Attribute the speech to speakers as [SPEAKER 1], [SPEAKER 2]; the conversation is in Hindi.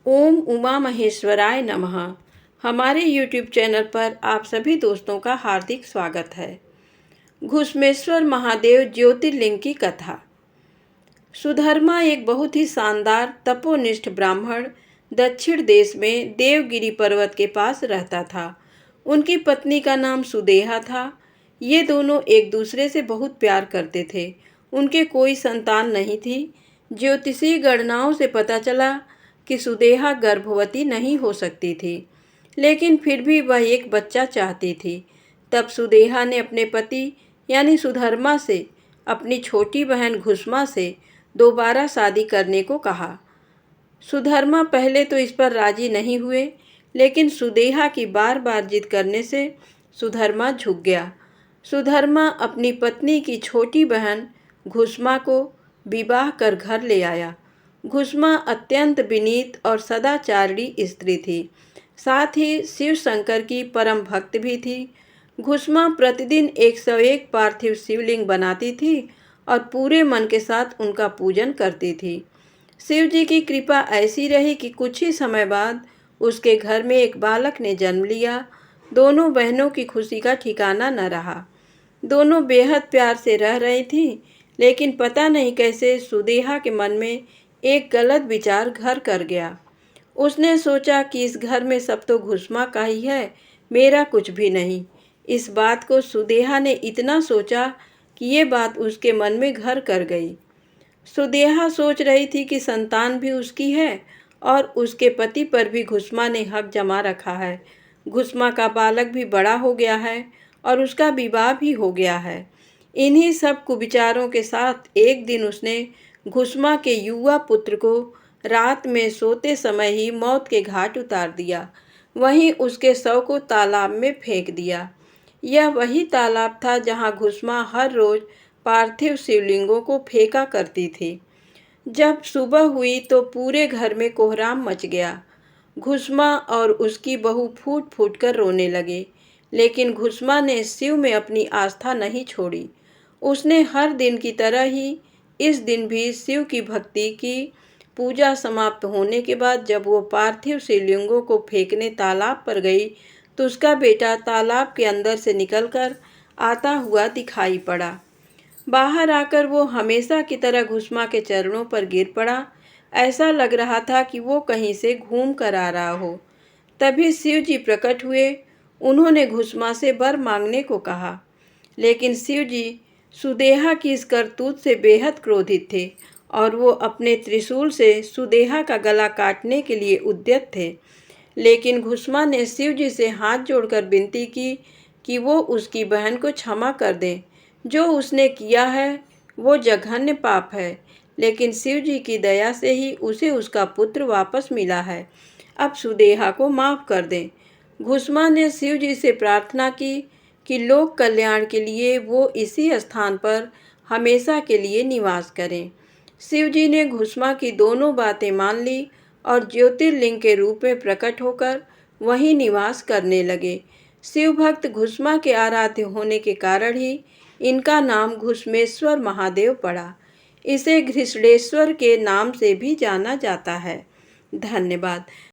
[SPEAKER 1] ओम उमा महेश्वराय नमः। हमारे YouTube चैनल पर आप सभी दोस्तों का हार्दिक स्वागत है। घुश्मेश्वर महादेव ज्योतिर्लिंग की कथा। सुधर्मा एक बहुत ही शानदार तपोनिष्ठ ब्राह्मण दक्षिण देश में देवगिरी पर्वत के पास रहता था। उनकी पत्नी का नाम सुदेहा था। ये दोनों एक दूसरे से बहुत प्यार करते थे। उनके कोई संतान नहीं थी। ज्योतिषीय गणनाओं से पता चला कि सुदेहा गर्भवती नहीं हो सकती थी, लेकिन फिर भी वह एक बच्चा चाहती थी। तब सुदेहा ने अपने पति यानी सुधर्मा से अपनी छोटी बहन घुश्मा से दोबारा शादी करने को कहा। सुधर्मा पहले तो इस पर राजी नहीं हुए, लेकिन सुदेहा की बार बार जिद करने से सुधर्मा झुक गया। सुधर्मा अपनी पत्नी की छोटी बहन घुश्मा को विवाह कर घर ले आया। घुश्मा अत्यंत विनीत और सदाचारिणी स्त्री थी, साथ ही शिव शंकर की परम भक्त भी थी। घुश्मा प्रतिदिन 101 पार्थिव शिवलिंग बनाती थी और पूरे मन के साथ उनका पूजन करती थी। शिव जी की कृपा ऐसी रही कि कुछ ही समय बाद उसके घर में एक बालक ने जन्म लिया। दोनों बहनों की खुशी का ठिकाना न रहा। दोनों बेहद प्यार से रह रही थीं, लेकिन पता नहीं कैसे सुदेहा के मन में एक गलत विचार घर कर गया। उसने सोचा कि इस घर में सब तो घुश्मा का ही है, मेरा कुछ भी नहीं। इस बात को सुदेहा ने इतना सोचा कि ये बात उसके मन में घर कर गई। सुदेहा सोच रही थी कि संतान भी उसकी है और उसके पति पर भी घुश्मा ने हक जमा रखा है। घुश्मा का बालक भी बड़ा हो गया है और उसका विवाह भी हो गया है। इन्हीं सब कुविचारों के साथ एक दिन उसने घुश्मा के युवा पुत्र को रात में सोते समय ही मौत के घाट उतार दिया। वहीं उसके शव को तालाब में फेंक दिया। यह वही तालाब था जहां घुश्मा हर रोज पार्थिव शिवलिंगों को फेंका करती थी। जब सुबह हुई तो पूरे घर में कोहराम मच गया। घुश्मा और उसकी बहू फूट फूट कर रोने लगे, लेकिन घुश्मा ने शिव में अपनी आस्था नहीं छोड़ी। उसने हर दिन की तरह ही इस दिन भी शिव की भक्ति की। पूजा समाप्त होने के बाद जब वो पार्थिव शिवलिंगों को फेंकने तालाब पर गई तो उसका बेटा तालाब के अंदर से निकलकर आता हुआ दिखाई पड़ा। बाहर आकर वो हमेशा की तरह घुश्मा के चरणों पर गिर पड़ा। ऐसा लग रहा था कि वो कहीं से घूम कर आ रहा हो। तभी शिव जी प्रकट हुए। उन्होंने घुश्मा से वर मांगने को कहा, लेकिन शिव जी सुदेहा की इस करतूत से बेहद क्रोधित थे और वो अपने त्रिशूल से सुदेहा का गला काटने के लिए उद्यत थे। लेकिन घुश्मा ने शिव जी से हाथ जोड़कर विनती की कि वो उसकी बहन को क्षमा कर दें। जो उसने किया है वो जघन्य पाप है, लेकिन शिव जी की दया से ही उसे उसका पुत्र वापस मिला है। अब सुदेहा को माफ़ कर दें। घुश्मा ने शिव जी से प्रार्थना की कि लोक कल्याण के लिए वो इसी स्थान पर हमेशा के लिए निवास करें। शिव जी ने घुश्मा की दोनों बातें मान ली और ज्योतिर्लिंग के रूप में प्रकट होकर वहीं निवास करने लगे। शिव भक्त घुश्मा के आराध्य होने के कारण ही इनका नाम घुश्मेश्वर महादेव पड़ा। इसे घृष्णेश्वर के नाम से भी जाना जाता है। धन्यवाद।